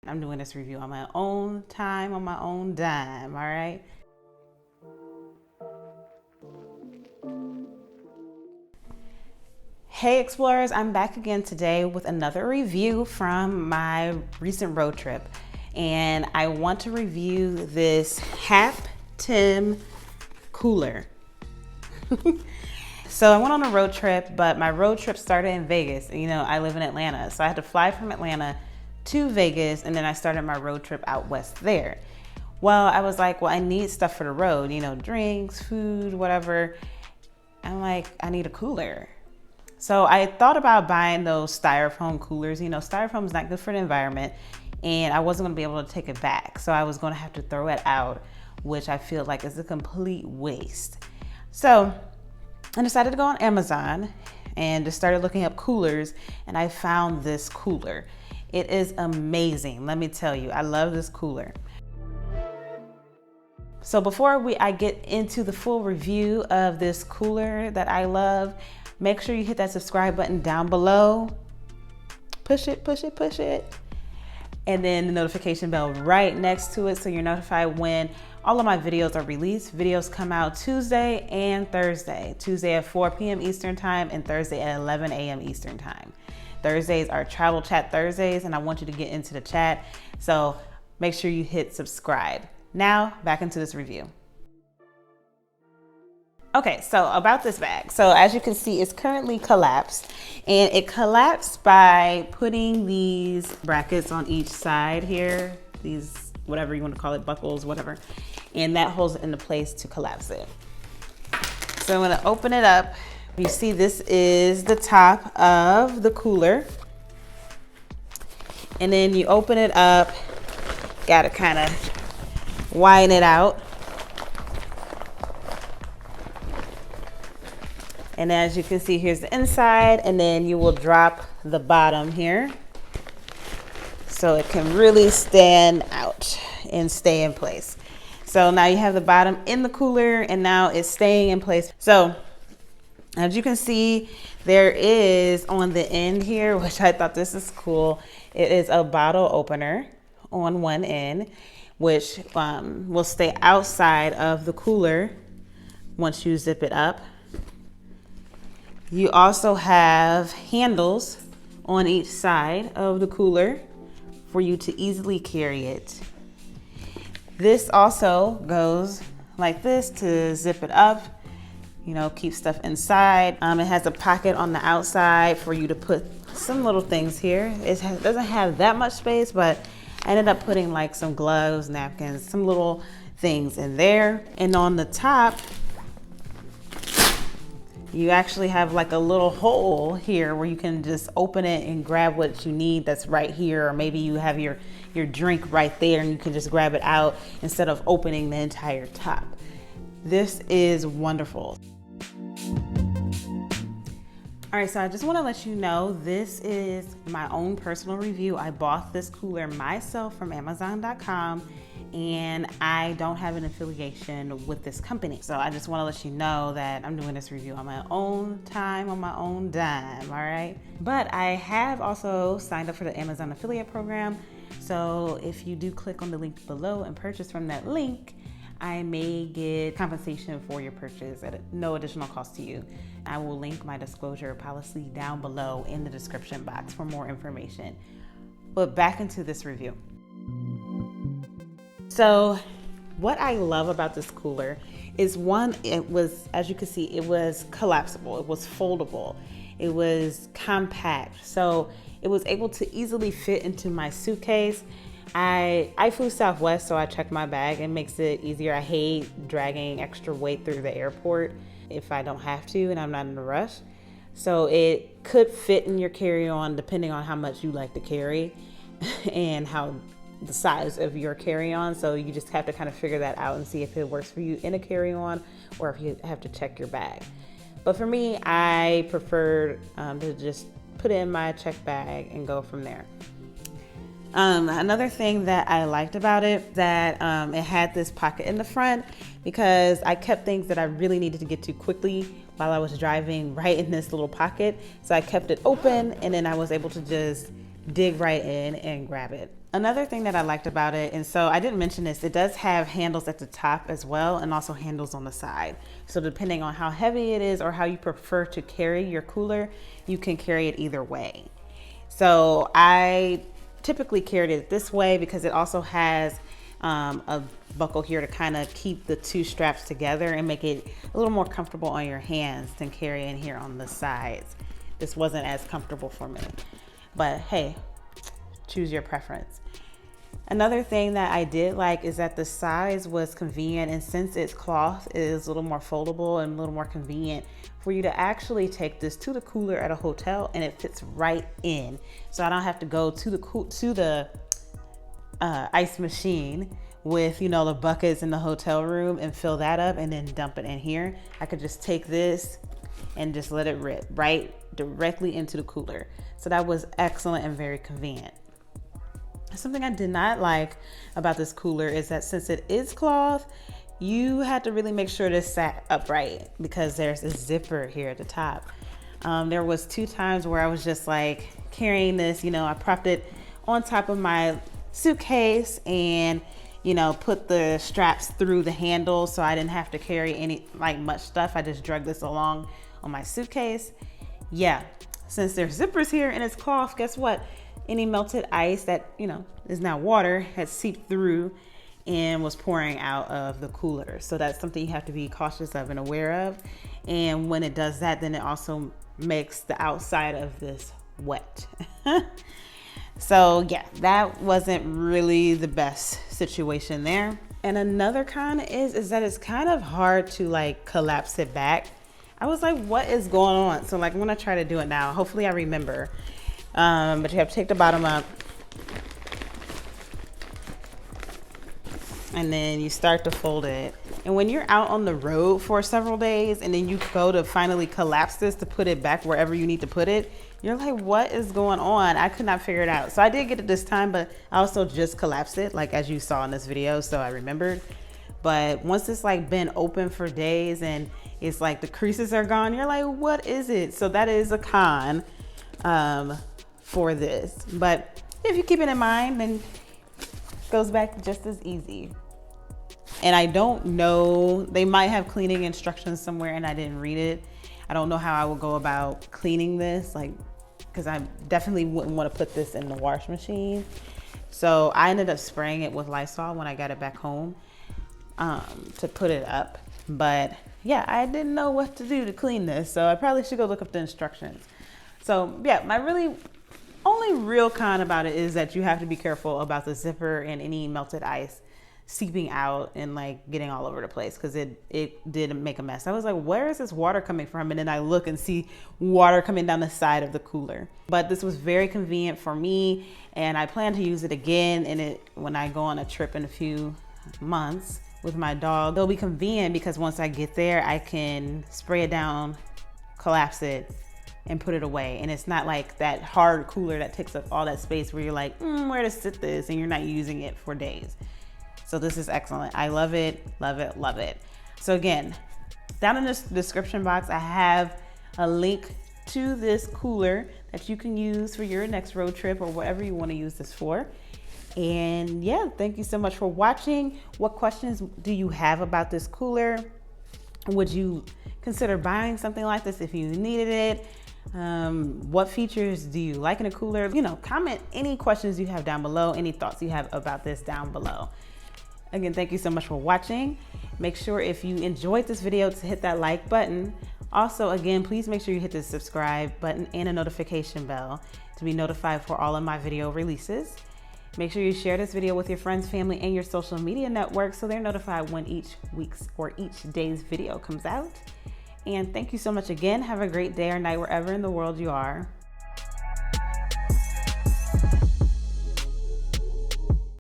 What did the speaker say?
I'm doing this review on my own time, on my own dime, all right? Hey Explorers, I'm back again today with another review from my recent road trip. And I want to review this Hap Time Cooler. So I went on a road trip, but my road trip started in Vegas. You know, I live in Atlanta, so I had to fly from Atlanta to Vegas, and then I started my road trip out west there. Well, I was like, well, I need stuff for the road, you know, drinks, food, whatever. I'm like, I need a cooler. So I thought about buying those styrofoam coolers. You know, styrofoam is not good for the environment, and I wasn't gonna be able to take it back. So I was gonna have to throw it out, which I feel like is a complete waste. So I decided to go on Amazon and just started looking up coolers, and I found this cooler. It is amazing, let me tell you. I love this cooler. So before I get into the full review of this cooler that I love, make sure you hit that subscribe button down below. Push it, push it, push it. And then the notification bell right next to it so you're notified when all of my videos are released. Videos come out Tuesday and Thursday. Tuesday at 4 p.m. Eastern time and Thursday at 11 a.m. Eastern time. Thursdays are Travel Chat Thursdays, and I want you to get into the chat. So make sure you hit subscribe. Now back into this review. Okay, so about this bag. So as you can see, it's currently collapsed, and it collapsed by putting these brackets on each side here, these, whatever you want to call it, buckles, whatever, and that holds it into place to collapse it. So I'm gonna open it up. You see this is the top of the cooler, and then you open it up, gotta kind of widen it out. And as you can see, here's the inside, and then you will drop the bottom here so it can really stand out and stay in place. So now you have the bottom in the cooler, and now it's staying in place. So as you can see, there is on the end here, which I thought this is cool, it is a bottle opener on one end, which will stay outside of the cooler once you zip it up. You also have handles on each side of the cooler for you to easily carry it. This also goes like this to zip it up, you know, keep stuff inside. It has a pocket on the outside for you to put some little things here. It doesn't have that much space, but I ended up putting like some gloves, napkins, some little things in there. And on the top, you actually have like a little hole here where you can just open it and grab what you need that's right here, or maybe you have your drink right there and you can just grab it out instead of opening the entire top. This is wonderful. All right, so I just want to let you know this is my own personal review. I bought this cooler myself from Amazon.com, and I don't have an affiliation with this company. So I just want to let you know that I'm doing this review on my own time, on my own dime, all right? But I have also signed up for the Amazon affiliate program. So if you do click on the link below and purchase from that link, I may get compensation for your purchase at no additional cost to you. I will link my disclosure policy down below in the description box for more information. But back into this review. So what I love about this cooler is, one, it was, as you can see, it was collapsible, it was foldable, it was compact. So it was able to easily fit into my suitcase. I flew Southwest, so I checked my bag. It makes it easier. I hate dragging extra weight through the airport if I don't have to and I'm not in a rush. So it could fit in your carry-on depending on how much you like to carry and how the size of your carry-on. So you just have to kind of figure that out and see if it works for you in a carry-on or if you have to check your bag. But for me, I preferred to just put it in my check bag and go from there. Another thing that I liked about it, that it had this pocket in the front, because I kept things that I really needed to get to quickly while I was driving right in this little pocket. So I kept it open, and then I was able to just dig right in and grab it. Another thing that I liked about it, and so I didn't mention this, it does have handles at the top as well, and also handles on the side. So depending on how heavy it is or how you prefer to carry your cooler, you can carry it either way. So I typically carried it this way because it also has a buckle here to kind of keep the two straps together and make it a little more comfortable on your hands than carrying here on the sides. This wasn't as comfortable for me, but hey, choose your preference. Another thing that I did like is that the size was convenient, and since it's cloth, it is a little more foldable and a little more convenient for you to actually take this to the cooler at a hotel, and it fits right in. So I don't have to go to the ice machine with, you know, the buckets in the hotel room and fill that up and then dump it in here. I could just take this and just let it rip right directly into the cooler. So that was excellent and very convenient. Something I did not like about this cooler is that since it is cloth, you had to really make sure this sat upright because there's a zipper here at the top. There was 2 times where I was just like carrying this, you know, I propped it on top of my suitcase and, you know, put the straps through the handle so I didn't have to carry much stuff. I just dragged this along on my suitcase. Yeah, since there's zippers here and it's cloth, guess what? Any melted ice that, you know, is now water had seeped through and was pouring out of the cooler. So that's something you have to be cautious of and aware of. And when it does that, then it also makes the outside of this wet. So yeah, that wasn't really the best situation there. And another con is that it's kind of hard to like collapse it back. I was like, what is going on? So like, I'm gonna try to do it now. Hopefully I remember. But you have to take the bottom up and then you start to fold it. And when you're out on the road for several days and then you go to finally collapse this to put it back wherever you need to put it, you're like, what is going on? I could not figure it out. So I did get it this time, but I also just collapsed it, like as you saw in this video, so I remembered. But once it's like been open for days and it's like the creases are gone, you're like, what is it? So that is a con for this. But if you keep it in mind, then it goes back just as easy. And I don't know, they might have cleaning instructions somewhere and I didn't read it. I don't know how I would go about cleaning this, like, because I definitely wouldn't want to put this in the wash machine. So I ended up spraying it with Lysol when I got it back home to put it up. But yeah, I didn't know what to do to clean this, so I probably should go look up the instructions. So yeah, my only real con about it is that you have to be careful about the zipper and any melted ice seeping out and like getting all over the place, because it did make a mess. I was like, where is this water coming from? And then I look and see water coming down the side of the cooler. But this was very convenient for me, and I plan to use it again when I go on a trip in a few months with my dog. It'll be convenient because once I get there, I can spray it down, collapse it, and put it away. And it's not like that hard cooler that takes up all that space where you're like, where to sit this, and you're not using it for days. So this is excellent. I love it, love it, love it. So again, down in the description box, I have a link to this cooler that you can use for your next road trip or whatever you want to use this for. And yeah, thank you so much for watching. What questions do you have about this cooler? Would you consider buying something like this if you needed it? What features do you like in a cooler? You know, comment any questions you have down below, any thoughts you have about this down below. Again, thank you so much for watching. Make sure if you enjoyed this video to hit that like button. Also, again, please make sure you hit the subscribe button and a notification bell to be notified for all of my video releases. Make sure you share this video with your friends, family, and your social media networks so they're notified when each week's or each day's video comes out. And thank you so much again. Have a great day or night wherever in the world you are.